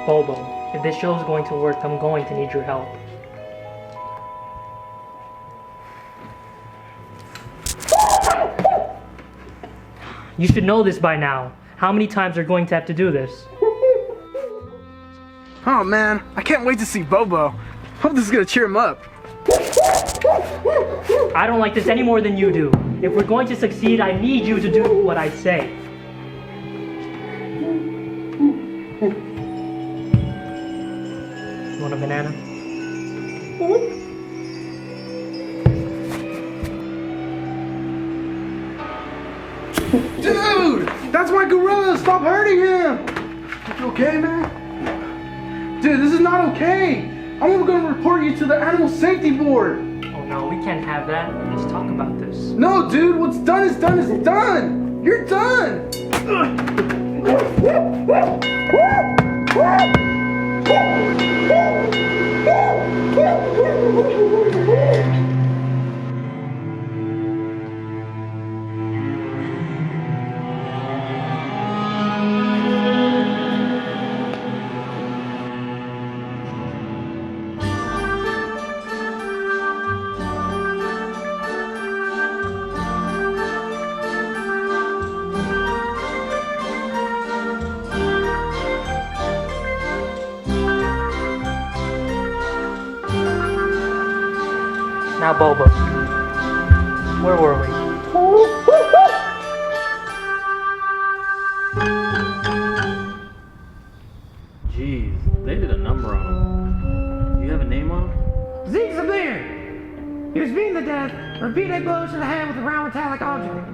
Bobo, if this show is going to work, I'm going to need your help. You should know this by now. How many times are going to have to do this? Oh man, I can't wait to see Bobo. Hope this is gonna cheer him up. I don't like this any more than you do. If we're going to succeed, I need you to do what I say. You want a banana? Dude! That's my gorilla! Stop hurting him! You okay, man? Dude, this is not okay! I'm gonna report you to the Animal Safety Board! Oh no, we can't have that. Let's talk about this. No, dude! What's done is done is done! You're done! Now, Bobo, where were we? Jeez, they did a number on him. Do you have a name on him? Zeke's a bear. He was beaten to death, repeated blows to the head with a round metallic object.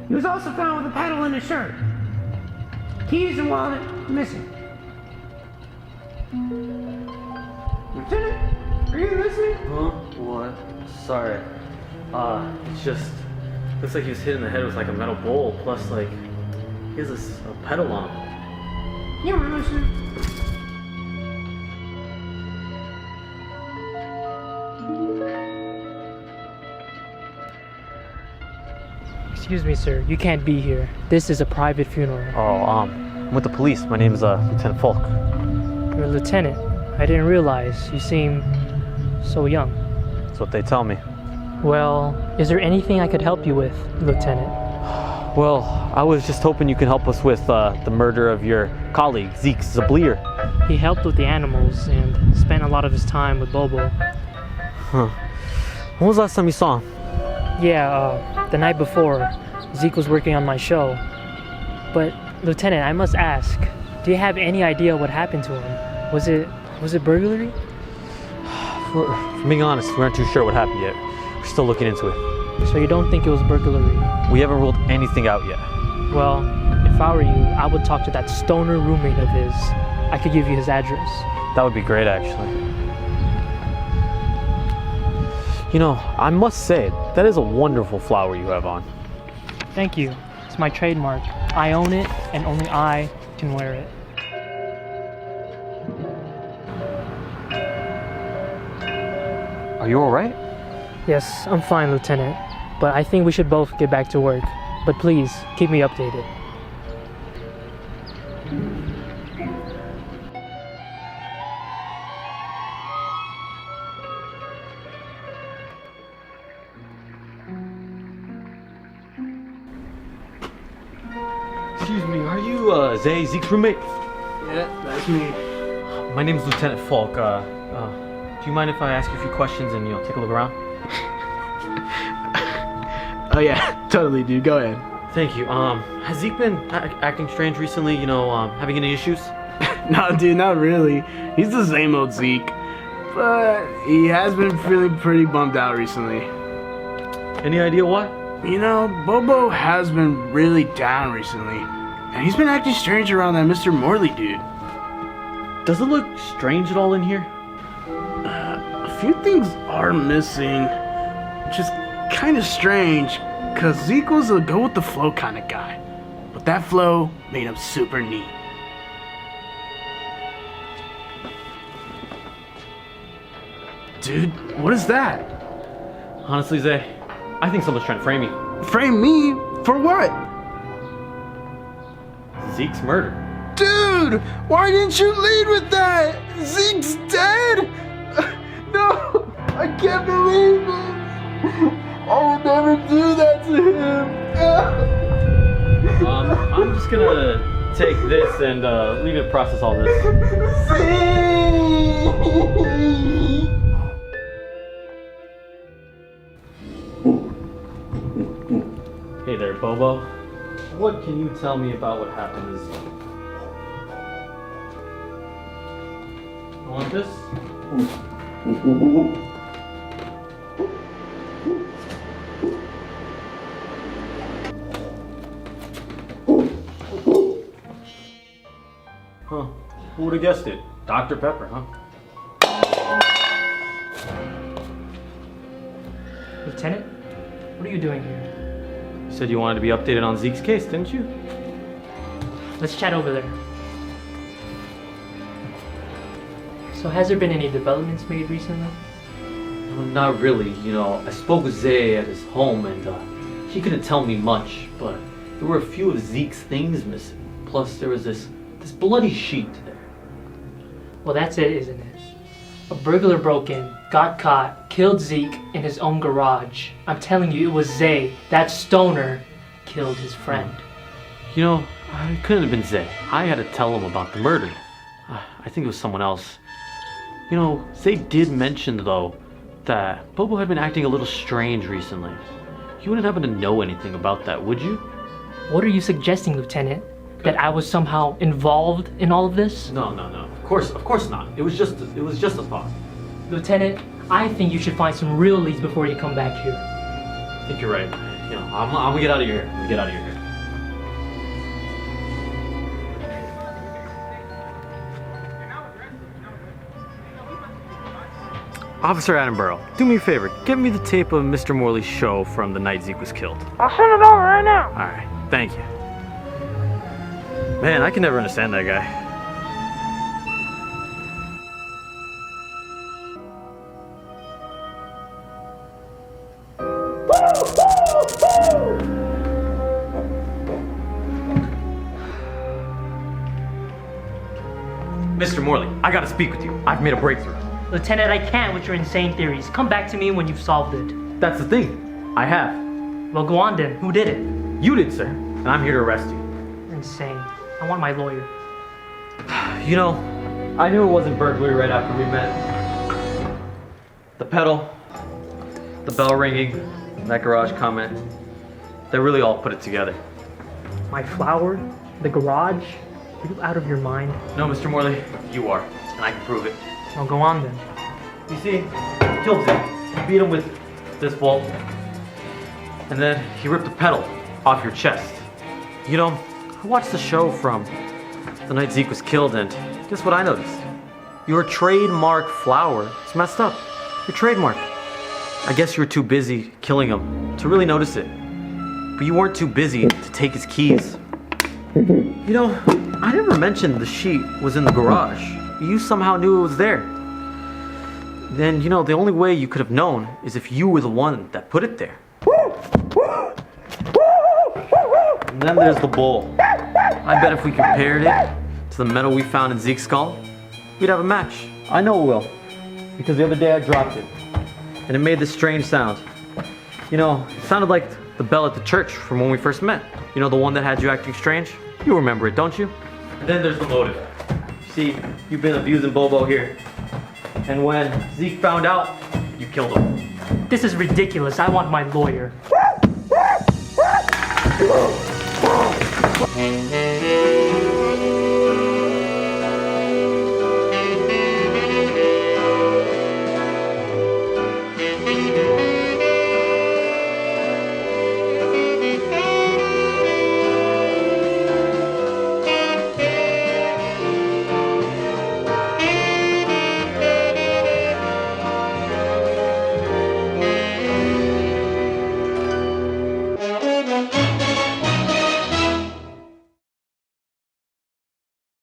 He was also found with a pedal in his shirt. Keys and wallet missing. Lieutenant, are you listening? Huh? What? Sorry. It's just... looks like he was hit in the head with like a metal bowl, plus like... he has a pedal on him. You were listening. Excuse me, sir. You can't be here. This is a private funeral. Oh, I'm with the police. My name is Lieutenant Falk. You're a lieutenant. I didn't realize. You seem so young. That's what they tell me. Well, is there anything I could help you with, Lieutenant? Well, I was just hoping you could help us with the murder of your colleague, Zeke Zablier. He helped with the animals and spent a lot of his time with Bobo. Huh. When was the last time you saw him? Yeah, the night before. Zeke was working on my show. But, Lieutenant, I must ask, do you have any idea what happened to him? Was it burglary? For being honest, we aren't too sure what happened yet. We're still looking into it. So you don't think it was burglary? We haven't ruled anything out yet. Well, if I were you, I would talk to that stoner roommate of his. I could give you his address. That would be great, actually. You know, I must say, that is a wonderful flower you have on. Thank you. It's my trademark. I own it, and only I can wear it. Are you alright? Yes, I'm fine, Lieutenant. But I think we should both get back to work. But please, keep me updated. Excuse me, are you Zeke's roommate? Yeah, that's me. My name is Lieutenant Falk. Do you mind if I ask you a few questions and take a look around? Oh yeah, totally, dude. Go ahead. Thank you. Has Zeke been acting strange recently? Having any issues? No, dude, not really. He's the same old Zeke. But he has been feeling pretty bummed out recently. Any idea why? You know, Bobo has been really down recently. And he's been acting strange around that Mr. Morley dude. Does it look strange at all in here? A few things are missing, which is kind of strange, because Zeke was a go-with-the-flow kind of guy. But that flow made him super neat. Dude, what is that? Honestly, Zay, I think someone's trying to frame you. Frame me? For what? Zeke's murder. Dude! Dude, why didn't you lead with that? Zeke's dead? No, I can't believe it. I would never do that to him. I'm just gonna take this and leave it to process all this. Hey there, Bobo. What can you tell me about what happened to Zeke? You want this? Huh. Who would have guessed it? Dr. Pepper, huh? Lieutenant, what are you doing here? You said you wanted to be updated on Zeke's case, didn't you? Let's chat over there. So has there been any developments made recently? Well, not really. You know, I spoke with Zay at his home and he couldn't tell me much, but there were a few of Zeke's things missing. Plus there was this bloody sheet there. Well, that's it, isn't it? A burglar broke in, got caught, killed Zeke in his own garage. I'm telling you, it was Zay, that stoner, killed his friend. You know, it couldn't have been Zay. I had to tell him about the murder. I think it was someone else. You know, Zay did mention, though, that Bobo had been acting a little strange recently. You wouldn't happen to know anything about that, would you? What are you suggesting, Lieutenant? That I was somehow involved in all of this? No. Of course not. It was just a thought. Lieutenant, I think you should find some real leads before you come back here. I think you're right. You know, I'm gonna get out of your hair. I'm gonna get out of your hair. Officer Attenburrow, do me a favor. Get me the tape of Mr. Morley's show from the night Zeke was killed. I'll send it over right now. All right, thank you. Man, I can never understand that guy. Mr. Morley, I gotta speak with you. I've made a breakthrough. Lieutenant, I can't with your insane theories. Come back to me when you've solved it. That's the thing. I have. Well, go on then. Who did it? You did, sir. And I'm here to arrest you. Insane. I want my lawyer. You know, I knew it wasn't burglary right after we met. The pedal, the bell ringing, that garage comment, they really all put it together. My flower? The garage? Are you out of your mind? No, Mr. Morley, you are, and I can prove it. Well, go on then. You see, he killed Zeke. He beat him with this bolt, and then he ripped the pedal off your chest. You know, I watched the show from the night Zeke was killed, and guess what I noticed? Your trademark flower is messed up. Your trademark. I guess you were too busy killing him to really notice it. But you weren't too busy to take his keys. You know, I never mentioned the sheet was in the garage. You somehow knew it was there. Then, you know, the only way you could have known is if you were the one that put it there. And then there's the bowl. I bet if we compared it to the metal we found in Zeke's skull, we'd have a match. I know it will, because the other day I dropped it, and it made this strange sound. You know, it sounded like the bell at the church from when we first met. You know, the one that had you acting strange? You remember it, don't you? And then there's the motive. See, you've been abusing Bobo here. And when Zeke found out, you killed him. This is ridiculous. I want my lawyer.